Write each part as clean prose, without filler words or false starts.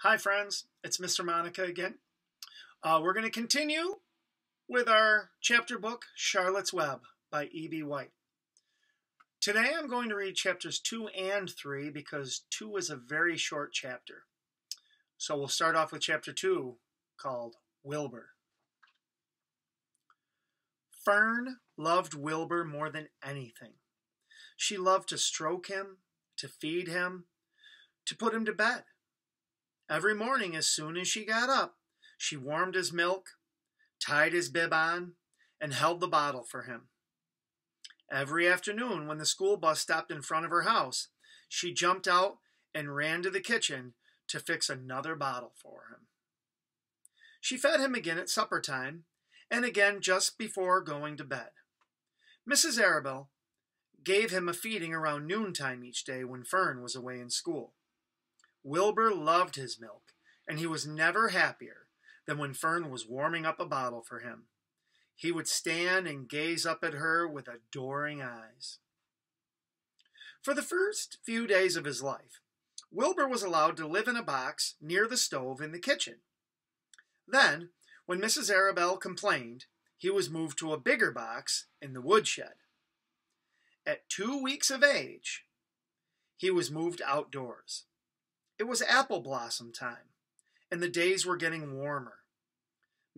Hi friends, it's Mr. Monica again. We're going to continue with our chapter book, Charlotte's Web by E.B. White. Today I'm going to read chapters 2 and 3 because 2 is a very short chapter. So we'll start off with chapter 2 called Wilbur. Fern loved Wilbur more than anything. She loved to stroke him, to feed him, to put him to bed. Every morning, as soon as she got up, she warmed his milk, tied his bib on, and held the bottle for him. Every afternoon, when the school bus stopped in front of her house, she jumped out and ran to the kitchen to fix another bottle for him. She fed him again at supper time, and again just before going to bed. Mrs. Arabelle gave him a feeding around noontime each day when Fern was away in school. Wilbur loved his milk, and he was never happier than when Fern was warming up a bottle for him. He would stand and gaze up at her with adoring eyes. For the first few days of his life, Wilbur was allowed to live in a box near the stove in the kitchen. Then, when Mrs. Arabelle complained, he was moved to a bigger box in the woodshed. At 2 weeks of age, he was moved outdoors. It was apple blossom time, and the days were getting warmer.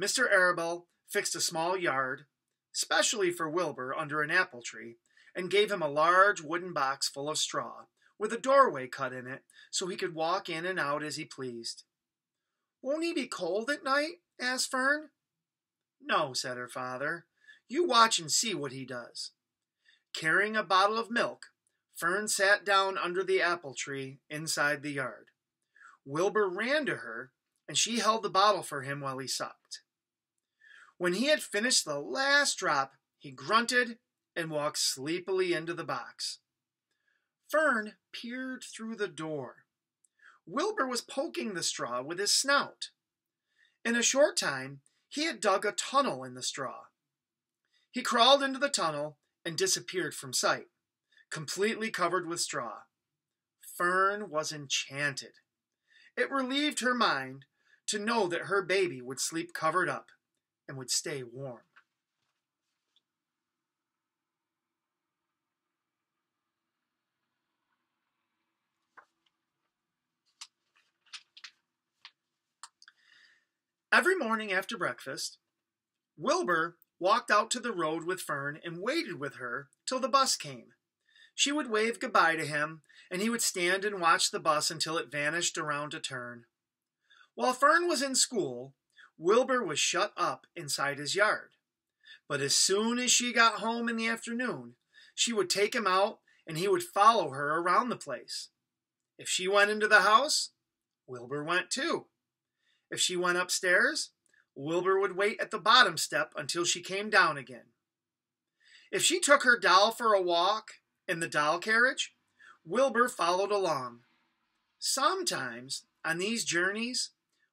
Mr. Arabelle fixed a small yard, specially for Wilbur, under an apple tree, and gave him a large wooden box full of straw, with a doorway cut in it, so he could walk in and out as he pleased. "Won't he be cold at night?" asked Fern. "No," said her father. "You watch and see what he does." Carrying a bottle of milk, Fern sat down under the apple tree inside the yard. Wilbur ran to her, and she held the bottle for him while he sucked. When he had finished the last drop, he grunted and walked sleepily into the box. Fern peered through the door. Wilbur was poking the straw with his snout. In a short time, he had dug a tunnel in the straw. He crawled into the tunnel and disappeared from sight, completely covered with straw. Fern was enchanted. It relieved her mind to know that her baby would sleep covered up and would stay warm. Every morning after breakfast, Wilbur walked out to the road with Fern and waited with her till the bus came. She would wave goodbye to him, and he would stand and watch the bus until it vanished around a turn. While Fern was in school, Wilbur was shut up inside his yard. But as soon as she got home in the afternoon, she would take him out and he would follow her around the place. If she went into the house, Wilbur went too. If she went upstairs, Wilbur would wait at the bottom step until she came down again. If she took her doll for a walk in the doll carriage, Wilbur followed along. Sometimes, on these journeys,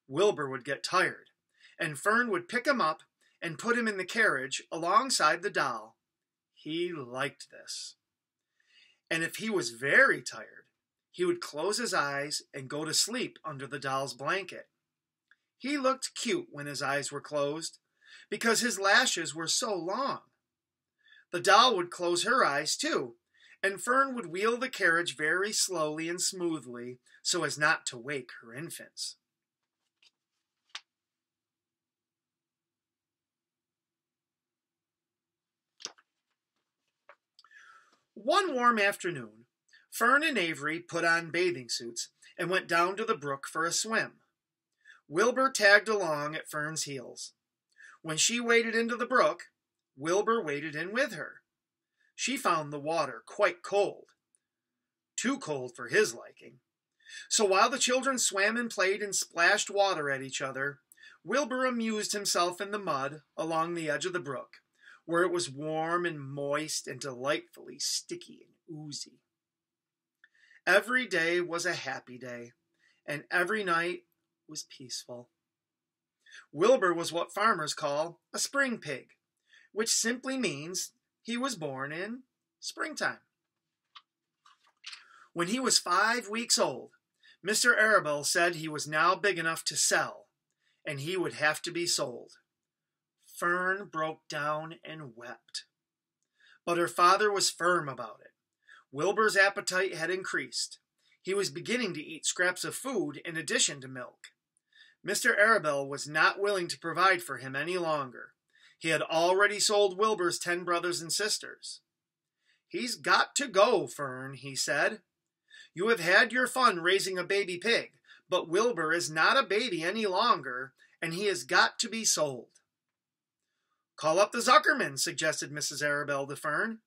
Wilbur would get tired, and Fern would pick him up and put him in the carriage alongside the doll. He liked this. And if he was very tired, he would close his eyes and go to sleep under the doll's blanket. He looked cute when his eyes were closed, because his lashes were so long. The doll would close her eyes too, and Fern would wheel the carriage very slowly and smoothly so as not to wake her infants. One warm afternoon, Fern and Avery put on bathing suits and went down to the brook for a swim. Wilbur tagged along at Fern's heels. When she waded into the brook, Wilbur waded in with her. She found the water quite cold, too cold for his liking. So while the children swam and played and splashed water at each other, Wilbur amused himself in the mud along the edge of the brook, where it was warm and moist and delightfully sticky and oozy. Every day was a happy day, and every night was peaceful. Wilbur was what farmers call a spring pig, which simply means he was born in springtime. When he was 5 weeks old, Mr. Arabelle said he was now big enough to sell, and he would have to be sold. Fern broke down and wept. But her father was firm about it. Wilbur's appetite had increased. He was beginning to eat scraps of food in addition to milk. Mr. Arabelle was not willing to provide for him any longer. He had already sold Wilbur's 10 brothers and sisters. "He's got to go, Fern," he said. "You have had your fun raising a baby pig, but Wilbur is not a baby any longer, and he has got to be sold." "Call up the Zuckerman," suggested Mrs. Arabelle to Fern.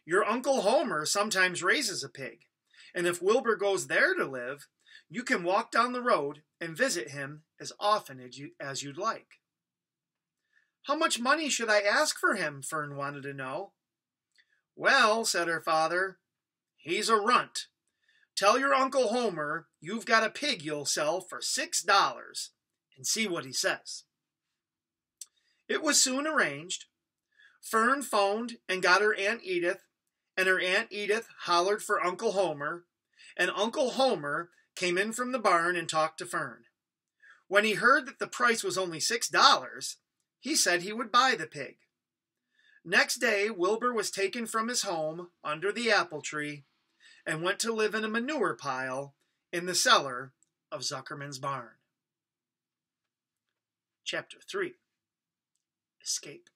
"Your Uncle Homer sometimes raises a pig, and if Wilbur goes there to live, you can walk down the road and visit him as often as you'd like." "How much money should I ask for him?" Fern wanted to know. "Well," said her father, "he's a runt. Tell your Uncle Homer you've got a pig you'll sell for $6 and see what he says." It was soon arranged. Fern phoned and got her Aunt Edith, and her Aunt Edith hollered for Uncle Homer, and Uncle Homer came in from the barn and talked to Fern. When he heard that the price was only $6, he said he would buy the pig. Next day, Wilbur was taken from his home under the apple tree and went to live in a manure pile in the cellar of Zuckerman's barn. Chapter 3. Escape.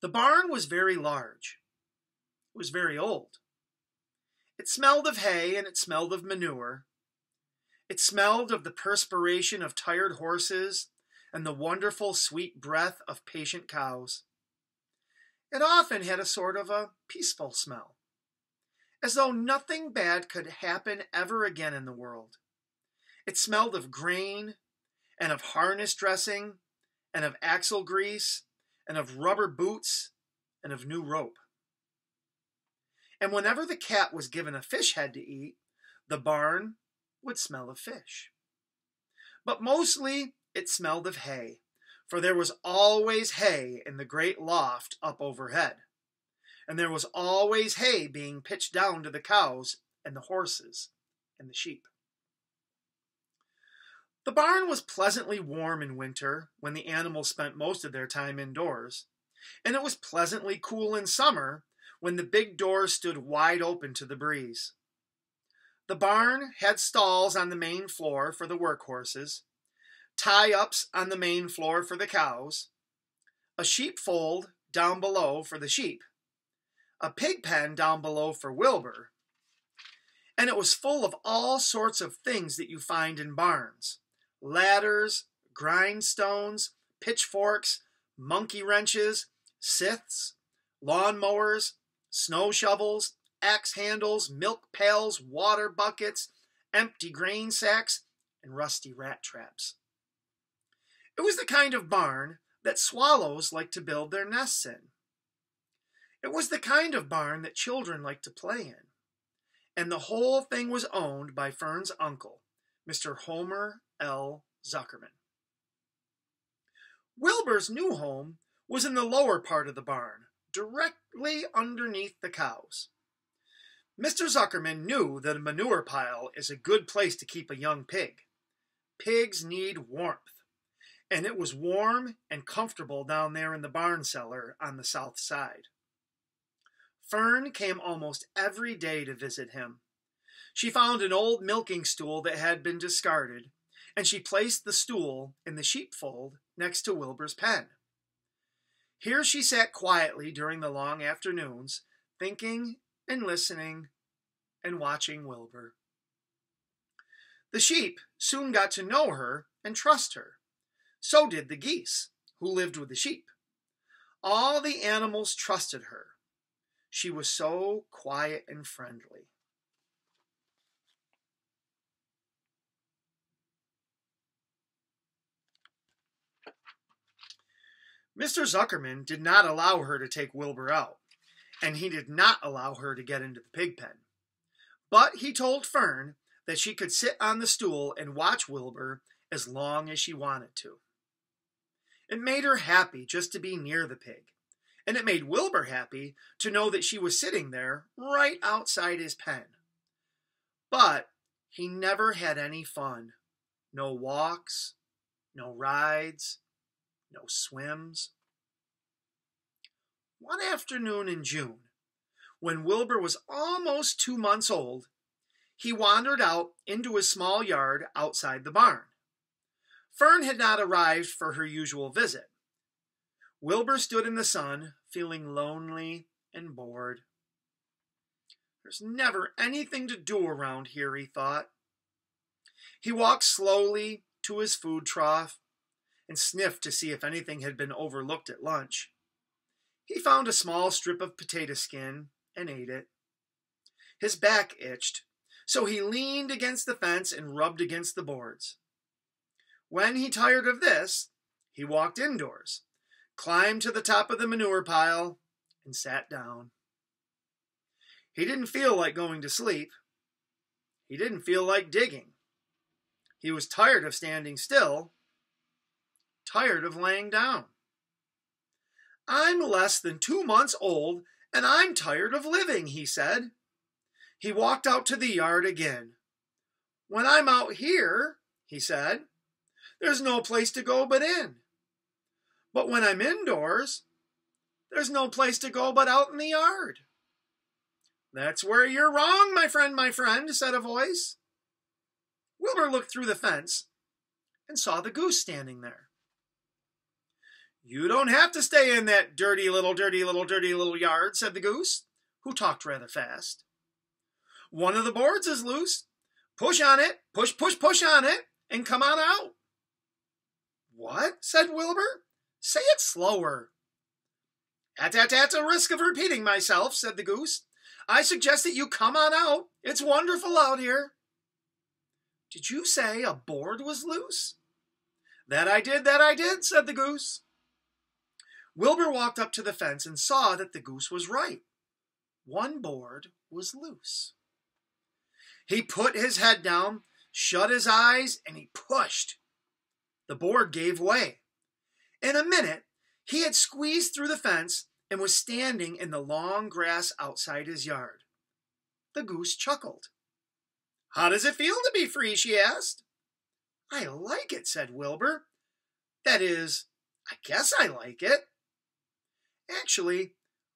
The barn was very large. It was very old. It smelled of hay and it smelled of manure. It smelled of the perspiration of tired horses and the wonderful sweet breath of patient cows. It often had a sort of a peaceful smell, as though nothing bad could happen ever again in the world. It smelled of grain and of harness dressing and of axle grease and of rubber boots and of new rope. And whenever the cat was given a fish head to eat, the barn would smell of fish. But mostly it smelled of hay, for there was always hay in the great loft up overhead, and there was always hay being pitched down to the cows and the horses and the sheep. The barn was pleasantly warm in winter when the animals spent most of their time indoors, and it was pleasantly cool in summer when the big doors stood wide open to the breeze. The barn had stalls on the main floor for the workhorses, tie-ups on the main floor for the cows, a sheepfold down below for the sheep, a pig pen down below for Wilbur, and it was full of all sorts of things that you find in barns: ladders, grindstones, pitchforks, monkey wrenches, scythes, lawnmowers, snow shovels, axe handles, milk pails, water buckets, empty grain sacks, and rusty rat traps. It was the kind of barn that swallows like to build their nests in. It was the kind of barn that children like to play in. And the whole thing was owned by Fern's uncle, Mr. Homer L. Zuckerman. Wilbur's new home was in the lower part of the barn, directly underneath the cows. Mr. Zuckerman knew that a manure pile is a good place to keep a young pig. Pigs need warmth, and it was warm and comfortable down there in the barn cellar on the south side. Fern came almost every day to visit him. She found an old milking stool that had been discarded, and she placed the stool in the sheepfold next to Wilbur's pen. Here she sat quietly during the long afternoons, thinking and listening and watching Wilbur. The sheep soon got to know her and trust her. So did the geese, who lived with the sheep. All the animals trusted her. She was so quiet and friendly. Mr. Zuckerman did not allow her to take Wilbur out, and he did not allow her to get into the pig pen. But he told Fern that she could sit on the stool and watch Wilbur as long as she wanted to. It made her happy just to be near the pig, and it made Wilbur happy to know that she was sitting there right outside his pen. But he never had any fun. No walks, no rides, no swims. One afternoon in June, when Wilbur was almost 2 months old, he wandered out into his small yard outside the barn. Fern had not arrived for her usual visit. Wilbur stood in the sun, feeling lonely and bored. There's never anything to do around here, he thought. He walked slowly to his food trough and sniffed to see if anything had been overlooked at lunch. He found a small strip of potato skin and ate it. His back itched, so he leaned against the fence and rubbed against the boards. When he tired of this, he walked indoors, climbed to the top of the manure pile, and sat down. He didn't feel like going to sleep. He didn't feel like digging. He was tired of standing still, tired of laying down. I'm less than 2 months old, and I'm tired of living, he said. He walked out to the yard again. When I'm out here, he said, there's no place to go but in. But when I'm indoors, there's no place to go but out in the yard. That's where you're wrong, my friend, said a voice. Wilbur looked through the fence and saw the goose standing there. You don't have to stay in that dirty little yard, said the goose, who talked rather fast. One of the boards is loose. Push on it, push on it, and come on out. What? Said Wilbur. Say it slower. At a risk of repeating myself, said the goose, I suggest that you come on out. It's wonderful out here. Did you say a board was loose? That I did, said the goose. Wilbur walked up to the fence and saw that the goose was right. One board was loose. He put his head down, shut his eyes, and he pushed. The board gave way. In a minute, he had squeezed through the fence and was standing in the long grass outside his yard. The goose chuckled. How does it feel to be free, she asked. I like it, said Wilbur. That is, I guess I like it. Actually,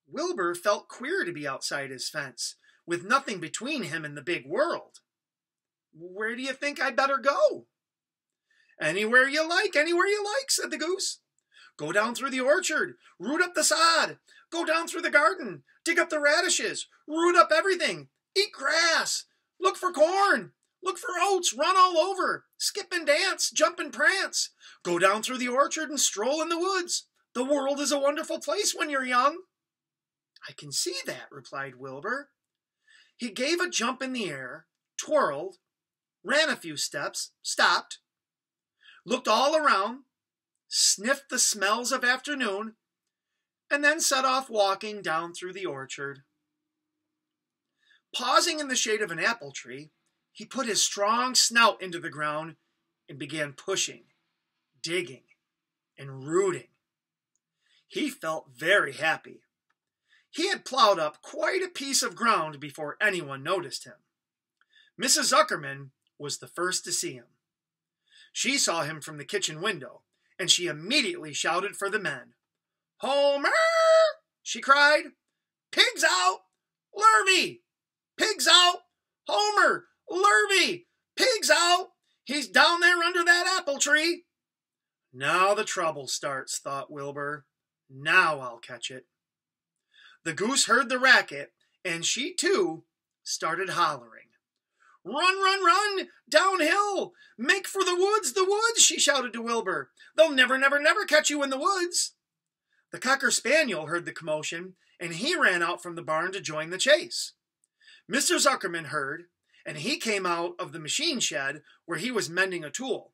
Wilbur felt queer to be outside his fence, with nothing between him and the big world. Where do you think I'd better go? Anywhere you like, said the goose. Go down through the orchard, root up the sod. Go down through the garden, dig up the radishes, root up everything, eat grass, look for corn, look for oats, run all over, skip and dance, jump and prance. Go down through the orchard and stroll in the woods. The world is a wonderful place when you're young. I can see that, replied Wilbur. He gave a jump in the air, twirled, ran a few steps, stopped, looked all around, sniffed the smells of afternoon, and then set off walking down through the orchard. Pausing in the shade of an apple tree, he put his strong snout into the ground and began pushing, digging, and rooting. He felt very happy. He had plowed up quite a piece of ground before anyone noticed him. Mrs. Zuckerman was the first to see him. She saw him from the kitchen window, and she immediately shouted for the men. Homer! She cried. Pigs out! Lurvy! Pigs out! Homer! Lurvy! Pigs out! He's down there under that apple tree. Now the trouble starts, thought Wilbur. Now I'll catch it. The goose heard the racket, and she, too, started hollering. Run, run, run! Downhill! Make for the woods, she shouted to Wilbur. They'll never catch you in the woods. The Cocker Spaniel heard the commotion, and he ran out from the barn to join the chase. Mr. Zuckerman heard, and he came out of the machine shed where he was mending a tool.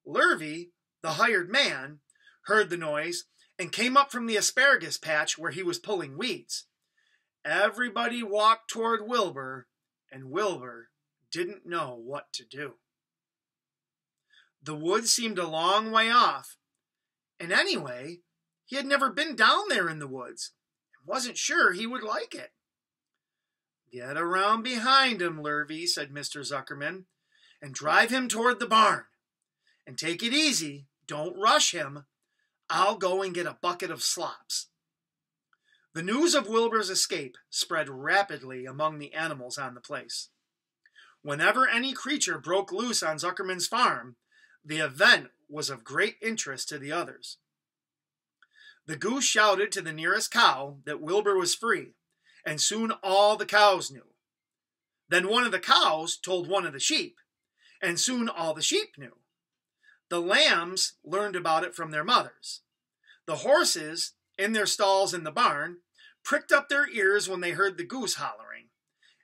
Lurvy, the hired man, heard the noise and came up from the asparagus patch where he was pulling weeds. Everybody walked toward Wilbur, and Wilbur didn't know what to do. The woods seemed a long way off, and anyway, he had never been down there in the woods and wasn't sure he would like it. Get around behind him, Lurvy, said Mr. Zuckerman, and drive him toward the barn. And take it easy. Don't rush him. I'll go and get a bucket of slops. The news of Wilbur's escape spread rapidly among the animals on the place. Whenever any creature broke loose on Zuckerman's farm, the event was of great interest to the others. The goose shouted to the nearest cow that Wilbur was free, and soon all the cows knew. Then one of the cows told one of the sheep, and soon all the sheep knew. The lambs learned about it from their mothers. The horses, in their stalls in the barn, pricked up their ears when they heard the goose hollering,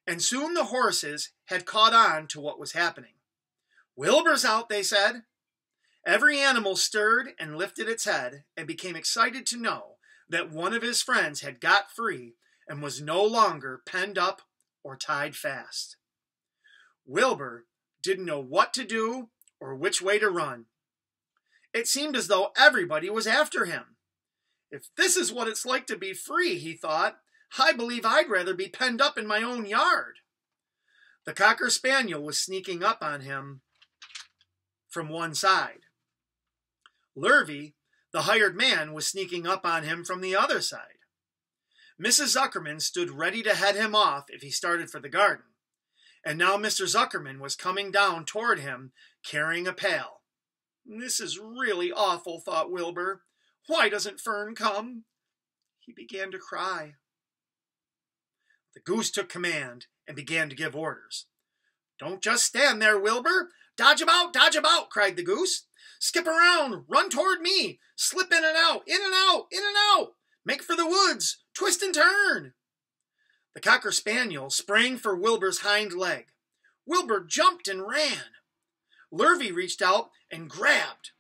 and soon the horses had caught on to what was happening. Wilbur's out, they said. Every animal stirred and lifted its head and became excited to know that one of his friends had got free and was no longer penned up or tied fast. Wilbur didn't know what to do or which way to run. It seemed as though everybody was after him. If this is what it's like to be free, he thought, I believe I'd rather be penned up in my own yard. The Cocker Spaniel was sneaking up on him from one side. Lurvy, the hired man, was sneaking up on him from the other side. Mrs. Zuckerman stood ready to head him off if he started for the garden. And now Mr. Zuckerman was coming down toward him, carrying a pail. This is really awful, thought Wilbur. Why doesn't Fern come? He began to cry. The goose took command and began to give orders. Don't just stand there, Wilbur. Dodge about, cried the goose. Skip around, run toward me, slip in and out, in and out, in and out. Make for the woods, twist and turn. The Cocker Spaniel sprang for Wilbur's hind leg. Wilbur jumped and ran. Lurvy reached out and grabbed.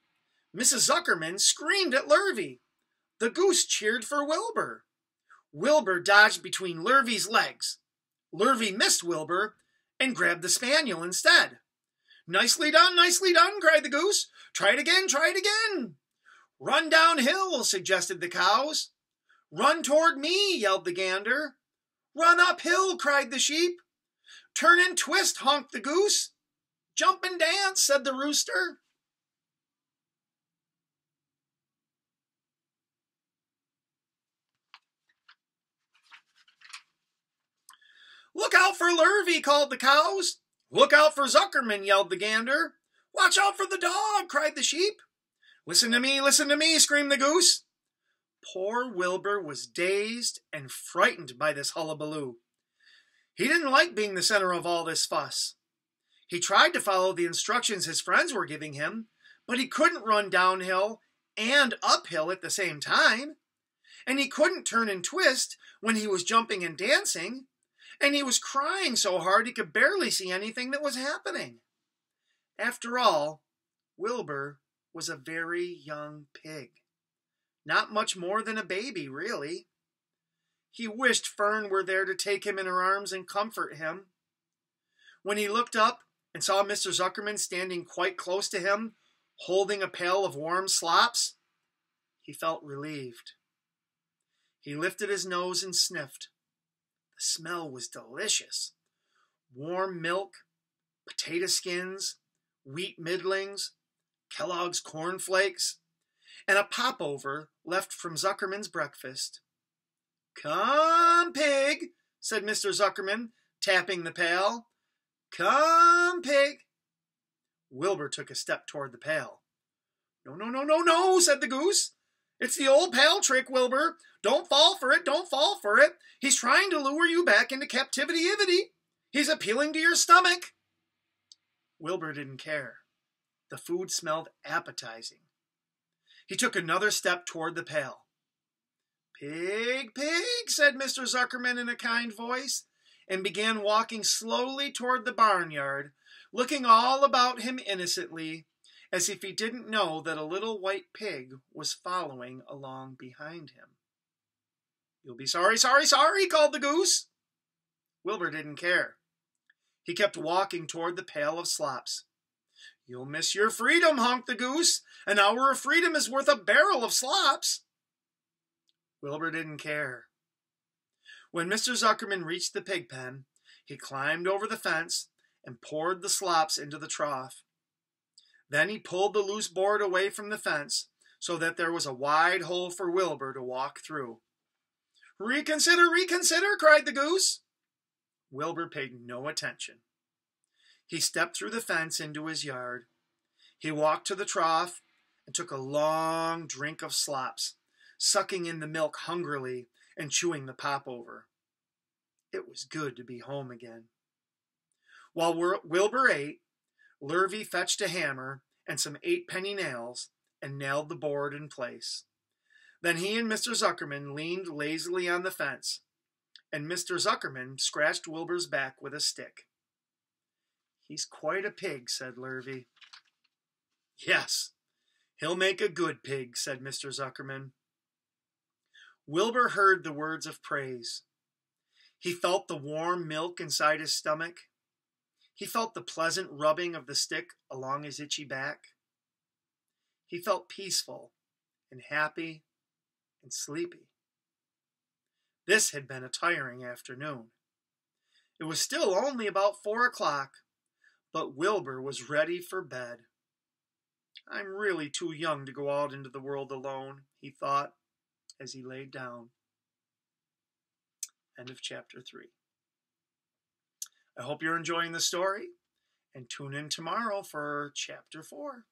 Mrs. Zuckerman screamed at Lurvy. The goose cheered for Wilbur. Wilbur dodged between Lurvy's legs. Lurvy missed Wilbur and grabbed the spaniel instead. Nicely done, cried the goose. Try it again, try it again. Run downhill, suggested the cows. Run toward me, yelled the gander. Run uphill, cried the sheep. Turn and twist, honked the goose. Jump and dance, said the rooster. Look out for Lurvy, called the cows. Look out for Zuckerman, yelled the gander. Watch out for the dog, cried the sheep. Listen to me, screamed the goose. Poor Wilbur was dazed and frightened by this hullabaloo. He didn't like being the center of all this fuss. He tried to follow the instructions his friends were giving him, but he couldn't run downhill and uphill at the same time. And he couldn't turn and twist when he was jumping and dancing. And he was crying so hard he could barely see anything that was happening. After all, Wilbur was a very young pig. Not much more than a baby, really. He wished Fern were there to take him in her arms and comfort him. When he looked up and saw Mr. Zuckerman standing quite close to him, holding a pail of warm slops, he felt relieved. He lifted his nose and sniffed. The smell was delicious. Warm milk, potato skins, wheat middlings, Kellogg's cornflakes, and a popover left from Zuckerman's breakfast. Come, pig, said Mr. Zuckerman, tapping the pail. Come, pig. Wilbur took a step toward the pail. No, said the goose. It's the old pail trick, Wilbur. Don't fall for it, don't fall for it. He's trying to lure you back into captivity-ivity. He's appealing to your stomach. Wilbur didn't care. The food smelled appetizing. He took another step toward the pail. Pig, said Mr. Zuckerman in a kind voice, and began walking slowly toward the barnyard, looking all about him innocently, as if he didn't know that a little white pig was following along behind him. You'll be sorry, called the goose. Wilbur didn't care. He kept walking toward the pail of slops. You'll miss your freedom, honked the goose. An hour of freedom is worth a barrel of slops. Wilbur didn't care. When Mr. Zuckerman reached the pig pen, He climbed over the fence and poured the slops into the trough. Then he pulled the loose board away from the fence so that there was a wide hole for Wilbur to walk through. "Reconsider, reconsider," cried the goose. Wilbur paid no attention. He stepped through the fence into his yard. He walked to the trough and took a long drink of slops, sucking in the milk hungrily and chewing the popover. It was good to be home again. While Wilbur ate, Lurvy fetched a hammer and some 8-penny nails and nailed the board in place. Then he and Mr. Zuckerman leaned lazily on the fence, and Mr. Zuckerman scratched Wilbur's back with a stick. "He's quite a pig," said Lurvy. "Yes, he'll make a good pig," said Mr. Zuckerman. Wilbur heard the words of praise. He felt the warm milk inside his stomach. He felt the pleasant rubbing of the stick along his itchy back. He felt peaceful and happy and sleepy. This had been a tiring afternoon. It was still only about 4 o'clock, but Wilbur was ready for bed. "I'm really too young to go out into the world alone," he thought as he laid down. End of chapter 3. I hope you're enjoying the story, and tune in tomorrow for chapter 4.